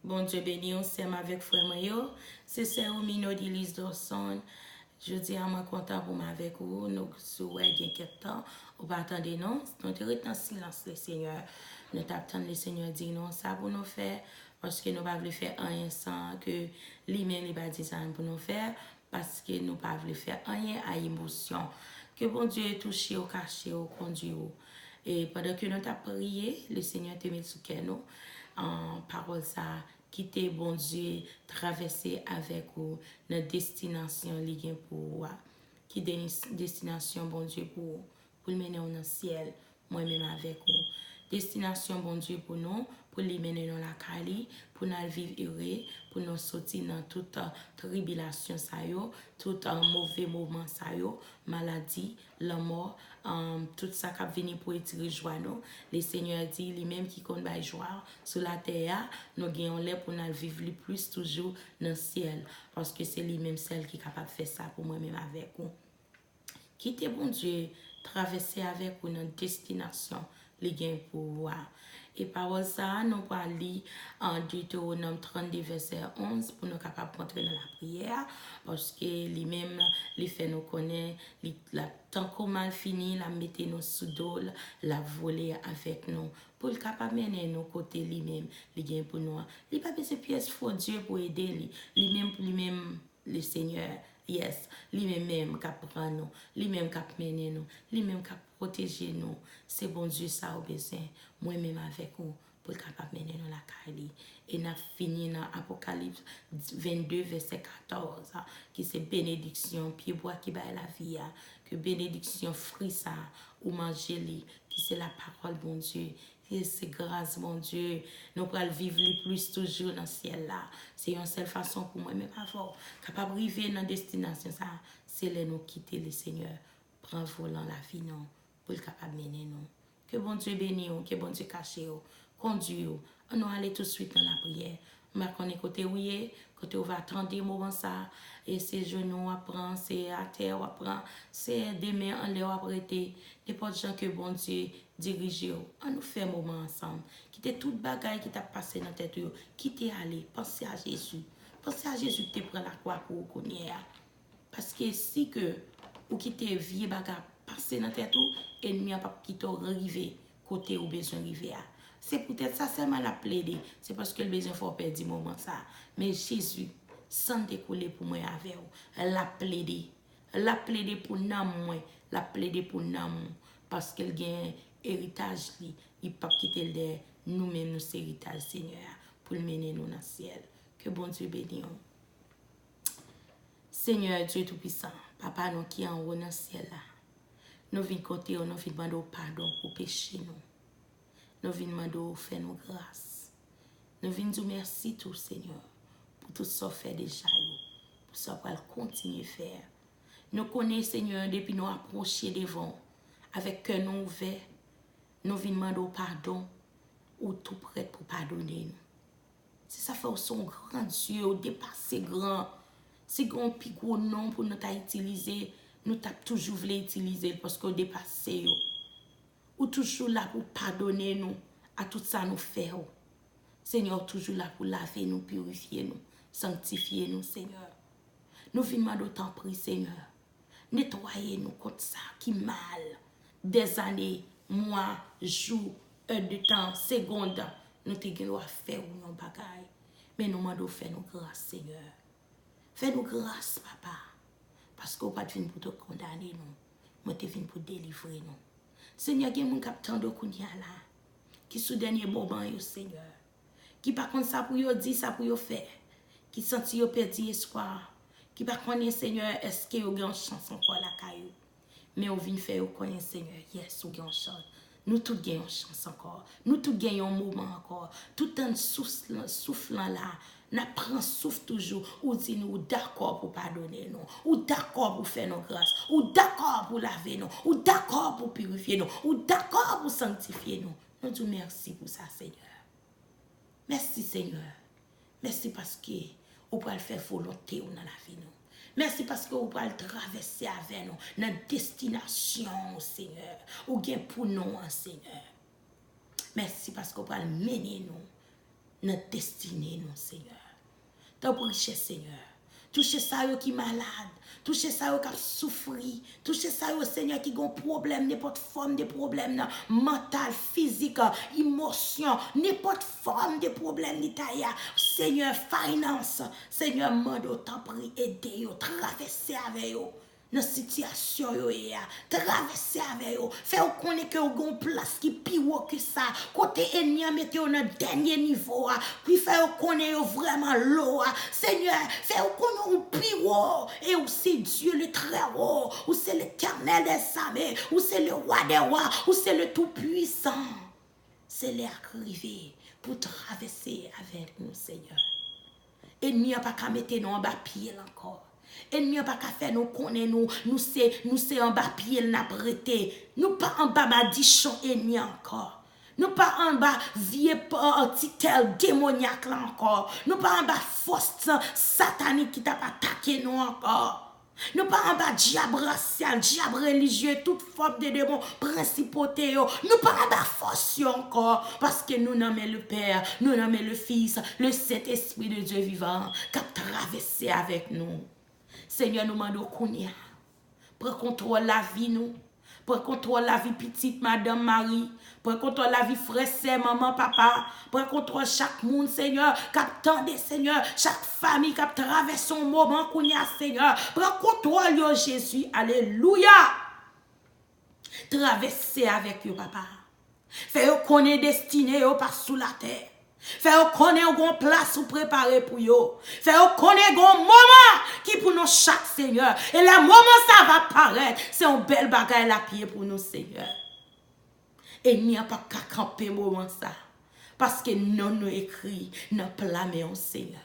Bon Dieu béni, on s'aime avec frère Mayo. C'est ça, au Mino d'Élise Dorson. Je dis à moi content pour m'avec vous. Nous souhaitons quelques temps. Ou pas attendre non. Nous te retenons en silence, le Seigneur. Nous t'attendons le Seigneur dit non, ça pour nous faire. Parce que nous ne pouvons pas faire rien sans que lui-même il va dire ça pour nous faire. Parce que nous ne pouvons pas faire rien à émotion. Que bon Dieu touche au caché, au conduit. Et pendant que nous t'avons prié, le Seigneur te met sous nous en parole ça, quitter bon Dieu, traverser avec vous notre destination ligue pour vous. Qui destination bon Dieu pour le mener dans le ciel, moi-même avec vous. Destination bon Dieu pour nous, pour les mener dans la Cali, pour nous vivre heureux, pour nous sortir dans toute tribulation, tout mauvais moment, maladie, la mort, tout ça qui vient pour étirer joie nous. Le Seigneur dit, lui-même qui compte la joie sur la terre, nous gagnons l'air pour nous vivre le plus toujours dans le ciel. Parce que c'est lui-même celle qui est capable de faire ça pour moi-même avec vous. Quittez bon Dieu, traverser avec vous notre destination, les gains pour voir. Et par ça, nous allons lire en Deutéronome 32, verset 11 pour nous capables rentrer dans la prière. Parce que lui-même, les fait nous connaître, la temps qu'on mal fini, la mettez nous sous dos, la voler avec nous. Pour le capable mener nous côté lui-même, les gains pour nous. Il pas besoin de pièces pour Dieu pour aider lui-même, le Seigneur. Yes, lui-même qui prend nous, lui-même qui mène nous, lui-même qui protège nous. C'est bon Dieu ça au besoin. Moi-même avec vous pour le capable mener nous la caille. Et nous fini dans Apocalypse 22 verset 14 qui c'est bénédiction pied bois qui baille la vie que bénédiction fruit ça ou manger qui c'est la parole bon Dieu. Et c'est grâce, mon Dieu. Nous pourrons vivre le plus toujours dans le ciel là. C'est une seule façon pour moi-même avoir. Capable de vivre dans la destination, ça, c'est là nous quitter le Seigneur. Prends volant la vie, non, pour le capable de mener nous. Que bon Dieu bénisse, que bon Dieu cache, conduit. On va aller tout de suite dans la prière. On va côté oui, côté on va attendre des moments ça. Et ses genoux apprend, c'est à terre apprend, c'est des mains en l'air apprêter. N'importe gens que bon Dieu dirige. On nous fait un moment ensemble. Quittez toute bagaille qui t'a passé dans tête. Quittez aller, pensez à Jésus. Pensez à Jésus qui te prend la croix pour vous connaître. Parce que si que ou quittez vieux bagaille passer dans tête ou ennemi a pas qui arrivé côté ou besoin arriver. C'est peut-être ça seulement la plaider. C'est parce que le besoin faut perdre du moment ça. Mais Jésus, sans découler pour moi avec vous, la plaider. La plaider pour nous, la plaider pour nous. Parce qu'elle gagne héritage, il ne peut pas quitter le nous-mêmes, nous, c'est héritage, Seigneur, pour le mener nous dans le ciel. Que bon Dieu bénisse. Seigneur Dieu Tout-Puissant, Papa, nous qui en haut dans le ciel là, nous venons côté, nous venons demander pardon pour péché nous. Nous venons demander faire nos grâces. Nous venons dire merci tout Seigneur pour tout ce qu'on fait déjà, pour ce qu'on va continuer à faire. Nous connaissons Seigneur depuis nous approcher devant avec cœur nous ouvert. Nous venons demander pardon ou tout prêt pour pardonner nous. Si ça fait son grand Dieu, dépasser grand, c'est grand plus gros nom pour nous utiliser, nous t'avons toujours voulu utiliser parce qu'on dépasse. Ou toujours là pour pardonner nous à tout ça nous faire. Seigneur, toujours là pour laver nous, purifier nous, sanctifier nous, Seigneur. Nous venons d'autant prier, Seigneur. Nettoyer nous contre ça qui mal. Des années, mois, jours, heures de temps, secondes, nous devons faire nos bagailles. Mais nous demandons faire nos grâces, Seigneur. Fais-nous grâce, Papa. Parce qu'on pas venu pour te condamner, nous. Mais tu venu pour délivrer nous. Seigneur, il y a des gens qui attendent là. Qui sous dernier moment, Seigneur. Qui par contre ça pour dire, ça pour faire. Qui sentit perdu espoir. Qui par contre, Seigneur, est-ce qu'il y a une chance encore la caillou. Mais on vient faire connaître, Seigneur, yes, on a une chance. Nous tous gagnons une chance encore. Nous tous gagnons un moment encore. Tout en soufflant là. Nous prenons souffle toujours. Ou dit nous d'accord pour pardonner nous. Ou d'accord pour faire nos grâces. Ou d'accord pour laver nous. Ou d'accord pour purifier nous. Ou d'accord pour sanctifier nous. Nous disons merci pour ça, Seigneur. Merci, Seigneur. Merci parce que vous pouvez faire volonté dans la vie nous. Merci parce que vous pouvez traverser avec nous notre destination, Seigneur. Ou bien pour nous, Seigneur. Merci parce que vous pouvez mener nous notre destinée, nous, Seigneur. T'en prie, Seigneur. Touchez ça qui malade. Touchez ça qui souffre. Touchez ça Seigneur qui a un problème, n'importe forme de problème mental, physique, émotion, n'importe forme de problème Seigneur, finance. Seigneur, mande t'en prie, aidez, traversez avec eux. Dans la situation, traverser avec eux. Faire connaître que vous avez une place qui est plus haut que ça. Côté ennemi, mettez au dernier niveau. Puis faire connaître vraiment l'eau. Seigneur, faire connaître au plus haut. Et où c'est Dieu le très haut. Où c'est l'éternel des armées. Où c'est le roi des rois. Où c'est le tout-puissant. C'est l'arrivée pour traverser avec nous, Seigneur. Ennemi n'a pas qu'à mettre nous en bas pied encore. Ennemi n'a pas qu'à faire nous connaître nous c'est en bas pied n'a prêté. Nous pas en bas madichon ennemi encore. Nous pas en bas vieux titel démoniaque là encore. Nous pas en bas force satanique qui t'a attaqué nous encore. Nous pas en bas diable racial, diable religieux, toute forme de démons, principauté. Nous pas en bas force encore. Parce que nous nommons le Père, nous nommons le Fils, le Saint-Esprit de Dieu vivant qui a traversé avec nous. Seigneur, nous demandons qu'on y a. Prends contrôle la vie, nous. Prends contrôle la vie petite, Madame Marie. Prends contrôle la vie frère, sœur, maman, papa. Prends contrôle chaque monde, Seigneur. Captez, Seigneur. Chaque famille qui traverse son moment qu'on y a, Seigneur. Prends contrôle, yo, Jésus. Alléluia. Traversez avec eux, papa. Fais-vous connaître destinée par sous la terre. Fais-vous connaître une place ou préparer pour eux. Fais-vous connaître un moment qui pour nous chaque Seigneur. Et le moment ça va paraître. C'est un bel bagage à pied pour nous, Seigneur. Et il n'y a pas qu'à camper moment ça. Parce que nous écrit, nous plamons, Seigneur.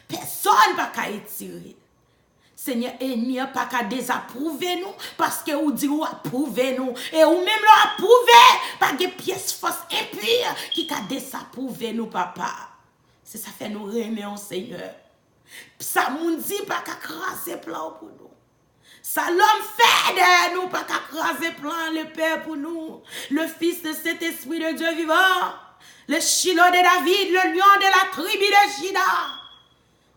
Personne n'a qu'à étirer. Seigneur, ennemi n'a pas qu'à désapprouver nous, parce que vous dites ou approuver nous, et ou même l'approuver, par des pièces fausses impures qui qu'à désapprouver nous, papa. C'est ça fait nous remercier, Seigneur. Ça nous dit pas qu'à craser plan pour nous. Ça l'homme fait de nous, pas qu'à craser plan le Père pour nous. Le Fils de cet Esprit de Dieu vivant, le Shiloh de David, le lion de la tribu de Juda.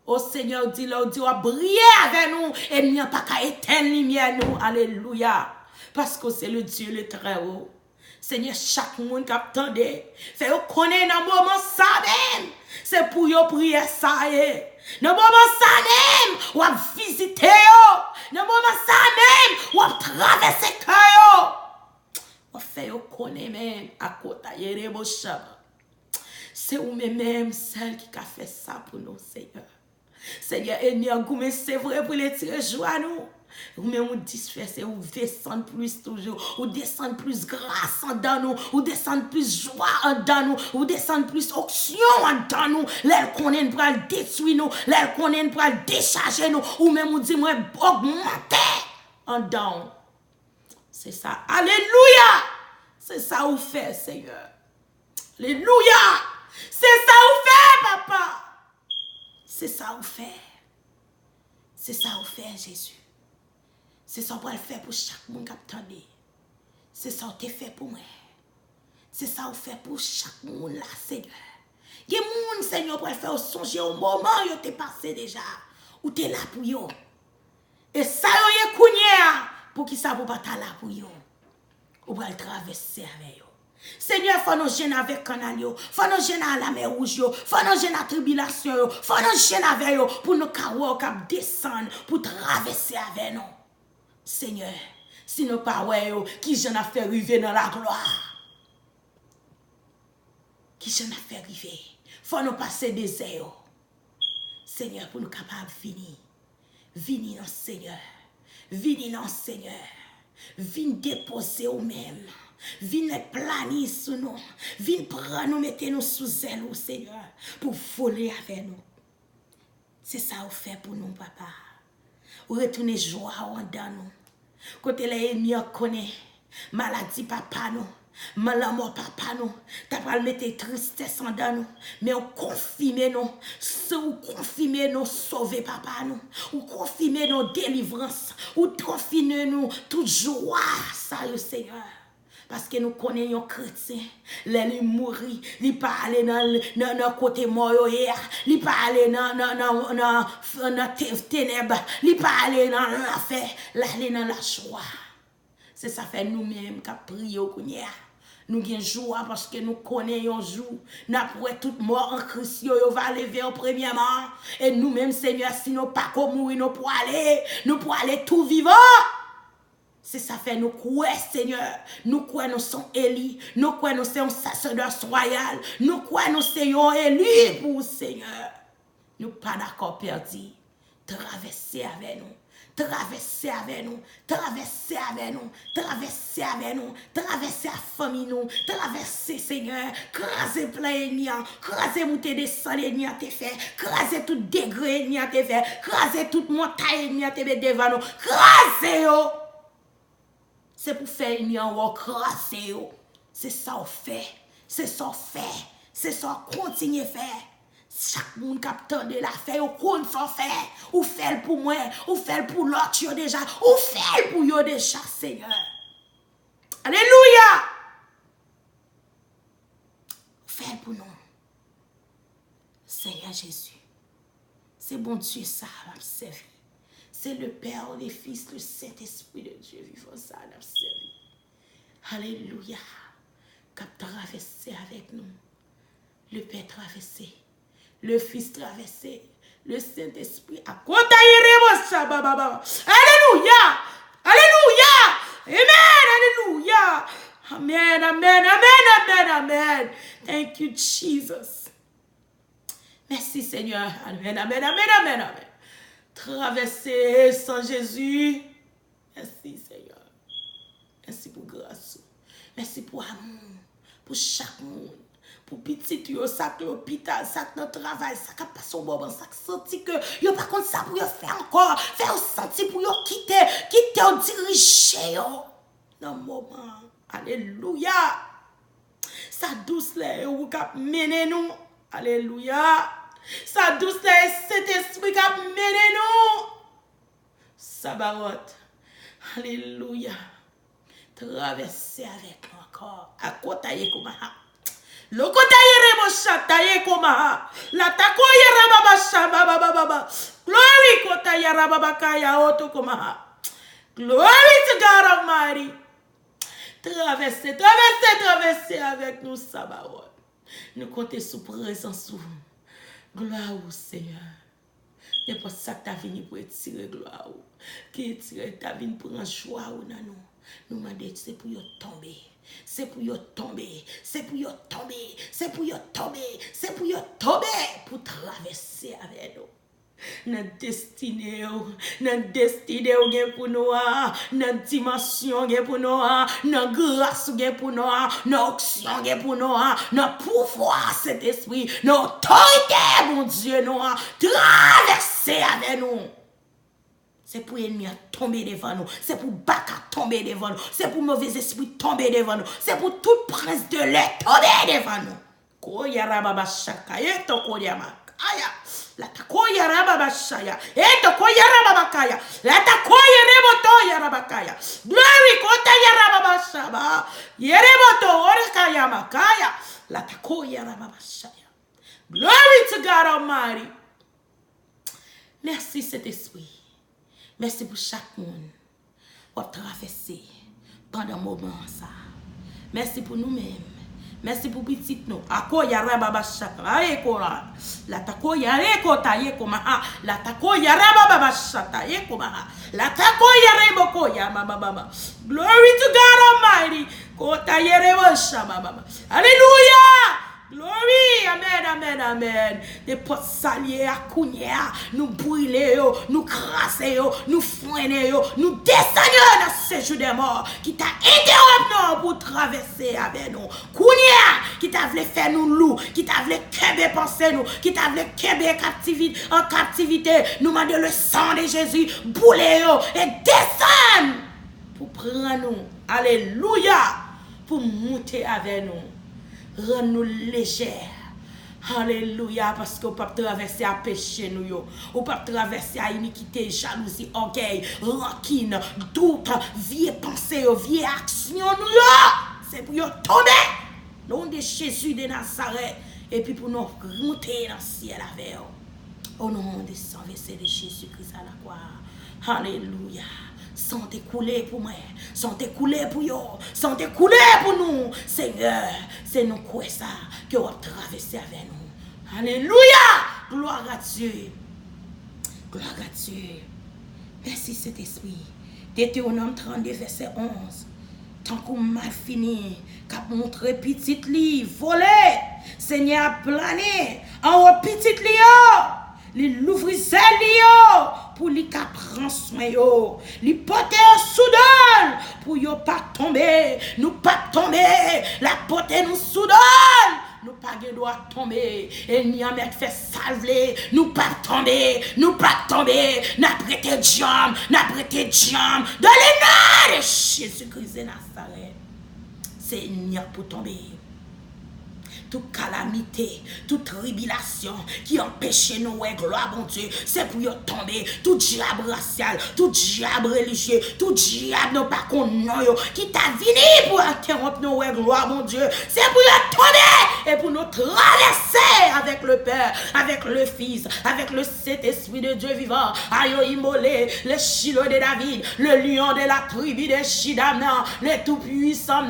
Oh Seigneur, dis-le, briller avec nous et il n'y a pas qu'à éteindre lumière nous. Alléluia. Parce que c'est le Dieu le très haut. Seigneur, chaque monde qui attendait, fait connaître dans le moment ça même. C'est pour vous prier ça. Dans le moment ça même, on va visiter. Dans le moment ça même, on va traverser le cœur. On fait connaître même à côté de vos chambres. C'est vous-même celle qui a fait ça pour nous, Seigneur. Seigneur, c'est vrai pour les tirer joie nous. Vous-même vous dispersez, vous descendez plus toujours, vous descendez plus grâce en dans nous, vous descendez plus joie en dans nous, vous descendez plus onction en dans nous. L'air qu'on est pour le détruire nous, l'air qu'on est pour le décharger nous, ou même vous dites, moi, augmenter en dans. C'est ça. Alléluia. C'est ça vous fait, Seigneur. Alléluia. C'est ça vous fait, papa. C'est ça vous fait. C'est ça vous fait, Jésus. C'est ça vous le faire pour chaque monde qui attendait. C'est ça vous fait pour moi. C'est ça vous fait pour chaque monde là, Seigneur. Il y a des gens, Seigneur, pour le faire songer au moment où vous êtes passé déjà. Ou tu es là pour vous. Et ça, vous êtes cogné pour qui ça vous pas là pour vous. Vous va le traverser avec vous. Seigneur, faut nous gêner avec canal, faut nous gêner à la mer rouge, faut nous gêner à la tribulation, faut nous gêner avec vous pour nous carreaux cap descendre, pour traverser avec nous. Seigneur, si nous pas qui j'en a fait arriver dans la gloire. Qui j'en a fait arriver. Faut nous passer des heures. Seigneur, pour nous capables de venir. Venir dans Seigneur. Venir dans Seigneur. Venir déposer au même. Viens planer sous nous. Viens prendre nous, mettez nous sous elle, Seigneur, pour voler avec nous. C'est ça vous fait pour nous, papa. Vous retournez joie en dans nous. Côté les ennemis connaît maladie papa nous. Malamor papa nous. T'as pas mettre tristesse en dans nous. Mais on confirme nous. Ou confirme nous sauver papa nous. Ou confirme nous délivrance. Ou confirme nous toute joie, ça le Seigneur. Parce que nous connaissons les chrétiens. Les mourir, ils pas aller dans côté mort hier, ils pas aller dans ténèbres, ils pas aller dans l'enfer, aller dans la joie. C'est ça fait nous-mêmes qui prions au Kounia. Nous avons joie parce que nous connaissons jour. Nous avons tout mort en Christ, nous va lever au premièrement. Et nous-mêmes, Seigneur, si nous pas comme mourir, nous pour aller tout vivant. C'est ça fait nous croire, Seigneur. Nous croyons nous sommes élus. Nous croyons nous sommes sacerdoce royal. Nous croyons nous sommes élus pour Seigneur. Nous pas d'accord perdu. Traverser avec nous. Traverser avec nous, traverser avec nous, traverser avec nous, traverser la famille nous, traverser Seigneur, craser plein ennemi, craser monter descendre ennemi te fait, craser tout degré ennemi te fait, craser toute montagne ennemi te met devant nous, craser yo. C'est pour faire ennemi en haut, craser yo. C'est ça on fait, c'est ça on fait, c'est ça on continue à faire. Chaque monde qui a de la fait, ou qu'on fait, ou fait pour moi, ou fait pour l'autre déjà, ou fait pour yo déjà, Seigneur. Alléluia! Ou fait pour nous. Seigneur Jésus. C'est bon Dieu ça, m'a servi. C'est le Père, le Fils, le Saint-Esprit de Dieu vivant ça, m'a servi. Alléluia. Qui a traversé avec nous. Le Père traversé. Le Fils traversé, le Saint-Esprit a Alléluia! Alléluia! Amen! Alléluia! Amen, amen, amen, amen, amen. Thank you, Jesus. Merci, Seigneur. Amen, amen, amen, amen, amen. Traverser sans Jésus. Merci, Seigneur. Merci pour grâce. Merci pour amour. Pour chaque monde. Pour petit yo ça l'hôpital ça notre travail ça qui passe au bon ça senti que yo pas contre ça pour yo faire encore faire senti pour yo quitter au diriger yo dans moment alléluia ça douce là ou cap mener nous alléluia ça douce là cet esprit cap mener nous Sabaoth alléluia traverser avec nous encore à côté comme Loko tayere mo shataye koma. La takoye rababa shaba baba baba. Glory kota ya rababa kaya oto koma. Glory to God Almighty. Traverser, traverser, traverser avec nous Sabaoth. Nous comptons sous présence sous. Gloire au Seigneur. n'est pas ça que tu as venu pour tirer gloire. Qui tire ta vie pour un choix ou non. Nous demandons c'est pour y tomber. C'est pour y tomber. C'est pour y tomber. C'est pour y tomber. C'est pour y tomber. Pour traverser avec nous. Notre destinée, notre destinée pour nous, notre dimension pour nous, notre grâce pour nous, notre action pour nous, notre pouvoir, cet esprit, notre autorité, mon Dieu, nous, traverser avec nous. C'est pour l'ennemi tomber devant nous, c'est pour Baka tomber devant nous, c'est pour mauvais esprit tomber devant nous, c'est pour tout prince de l'air tomber devant nous. Koyarababa shakaye to koyama. Aya, la takoya rababashaya, eto koya rababakaya, la takoya reboto yarabakaya, glory kota yarababashaba, yereboto orakaya makaya, la takoya rababashaya. Glory to God Almighty. Merci cet esprit. Merci pour chaque monde pour traverser pendant un moment ça. Merci pour nous-mêmes. Merci pour petit nous. Akoya rababa shaka. Aye kora. La takoya rekota yekoma. La takoya rababa shata yekoma. La takoya rebokoya mama. Glory to God Almighty. Kota yerebo shama mama. Hallelujah. Glory, amen, amen, amen. Des potes saliers à Kounia, nous brûler, nous crasser, nous freiner, nous descendre dans ce séjour des morts qui t'a interrompu pour traverser avec nous. Kounia, qui t'a voulu faire nous loups, qui t'a voulu kebe penser nous, qui t'a voulu kebe en captivité, nous demander le sang de Jésus, bouler et descendre pour prendre nous. Alléluia, pour monter avec nous. Rends-nous légers. Alléluia. Parce qu'on peut traverser à péché nous. On peut traverser à iniquité, jalousie, orgueil, rancune, doute, vieille pensée, vieille action nous. passer, pour yo tomber. Nom de Jésus de Nazareth. Et puis pour nous monter dans le ciel avec eux. Au nom de sang versé de Jésus-Christ à la croix. Alléluia. Santé couler pour moi. Santé couler pour yo. Santé couler pour nous. Seigneur, c'est nous quoi ça que vous traversé avec nous. Alléluia. Gloire à Dieu. Gloire à Dieu. Merci Saint-Esprit. Deutéronome 32, verset 11. Tant qu'on mal fini, qu'a montré petit lit, volé, Seigneur a plané, en haut petit lit, li l'ouvri zèl pour li ka prend soin yo, li porter en soudan pour yo pas tomber, nous pas tomber, la porter nous soudan. Nous pas droit tomber. Et ni en mettre fait salver. Nous pas tomber. Nous pas tomber. N'a prêté jambe. N'a prêté jambe. Dans les noms de Jésus-Christ de Nazareth. Seigneur pour tomber. Toute calamité, toute tribulation qui empêche nous, ouais, gloire bon Dieu, c'est pour y tomber. Tout diable racial, tout diable religieux, tout diable non pas qu'on qui t'a venu pour interrompre nous, ouais, gloire bon Dieu, c'est pour y tomber et pour nous traverser avec le Père, avec le Fils, avec le Saint-Esprit de Dieu vivant. Ayo immolé, le Shiloh de David, le lion de la tribu de Shidamna, le tout-puissant,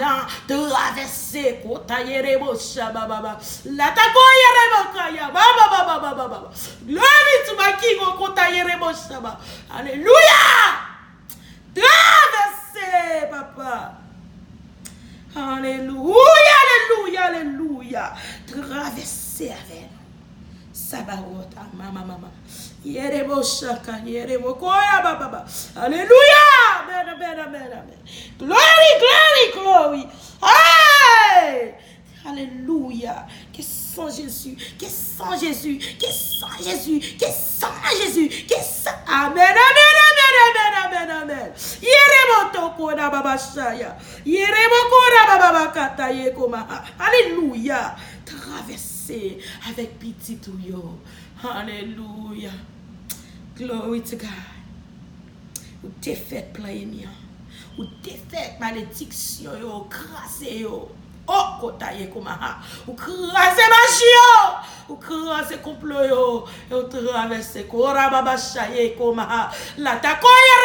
traverser, kotaye la takoya rebokaya baba glory to my king kotaye reboshaba. Alléluia. Traverser papa. Alléluia, alléluia, alléluia. Traverser avec nous. Sabarota mama. Yereboshaka yerebokoya baba. Alléluia. Amen. Glory. Hey! Alléluia. Que sans Jésus. Amen. Alléluia. Traverser avec petit touyo. Alléluia. Glory to God. Ou défaite plein mien. Ou défaite malédiction yo, crasé yo. Oh, kotaye komaha. Ou crasé magie ou crasé complot yo. Ou traversé kora baba shaye komaha. La takoya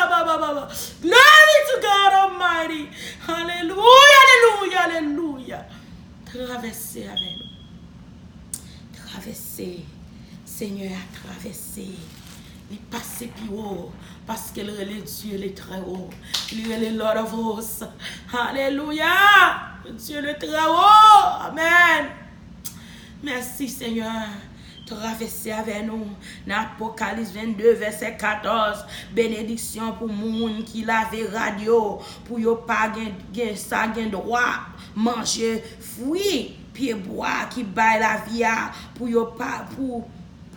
rababa baba. Glory to God Almighty. Alléluia. Traverser avec nous. Traverser. Seigneur a traversé. Il passe plus haut. Parce que le Dieu est très haut. Il est le Lord of hosts. Alléluia. Dieu le très haut. Amen. Merci Seigneur. Traverser avec nous. Dans Apocalypse 22, verset 14. Bénédiction pour moun qui lave radio. Pour yo pas gen sa gen droit. Manger fruits. Pied bois qui baille la vie. Pour yo pas pour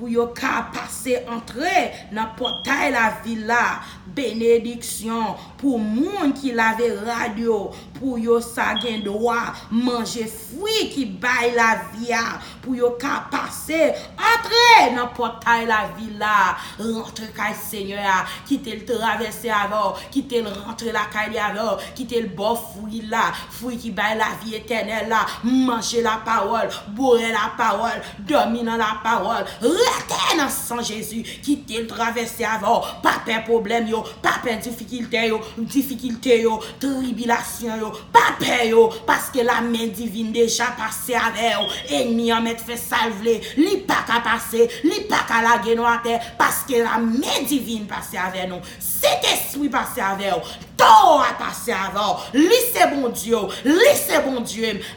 yo ka passer entrer dans portail la villa. Bénédiction pour moun qui lave radio, pour yo sa gen droit manger fruits qui baille la vie, pour yo ka passer entrer dans portail la villa, rentrer kay Seigneur, quitter le traverser avant, quitter le rentrer la caille avant, quitter le bon fruit là, fruit qui baille la vie éternelle là, manger la parole, boire la parole, dormir dans la parole, rester dans sang Jésus, quitter le traverser avant, pas peur problème yo, pas peur difficulté yo, tribulation yo, pas peur yo, parce que la main divine déjà passé avec yo, ennemi en mettre fait salver, li pas qu'à passer, li pas qu'à la guenouer terre, parce que la main divine passé avec nous, cet esprit passé avec nous, tout a passé avant, li c'est bon Dieu,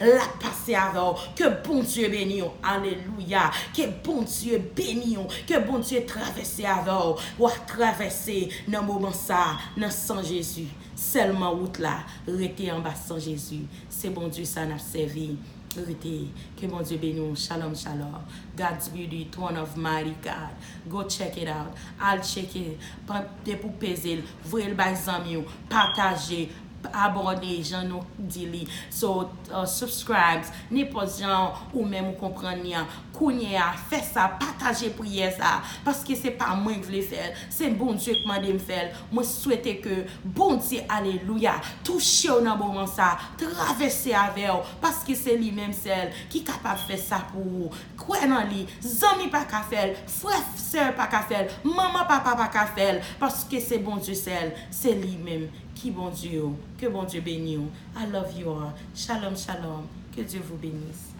la passé avant, que bon Dieu béni, alléluia, que bon Dieu béni, que bon Dieu traverser avant, ou à traverser dans moment ça, dans sang Jésus, seulement route là, rester en bas sans Jésus, c'est bon Dieu ça n'a servi. Que mon Dieu bénisse. Shalom. God's beauty, throne of mighty God. Go check it out. I'll check it. Pour peser. Voyez le bazami. Partager. aborder Jean nous dit so subscribe n'importe genre ou même ou comprendre bien kounya fait ça partager prière ça parce que c'est pas moi qui voulais faire c'est bon Dieu qui m'a demandé me faire moi souhaiter que bon Dieu alléluia toucher dans moment ça traverser avec parce que c'est lui même celle qui capable faire ça pour vous quoi dans lui zami pas qu'à faire frère sœur pas qu'à faire maman papa pas qu'à faire parce que c'est bon Dieu celle c'est lui même qui bon Dieu, que bon Dieu bénisse. I love you all. Shalom, shalom. Que Dieu vous bénisse.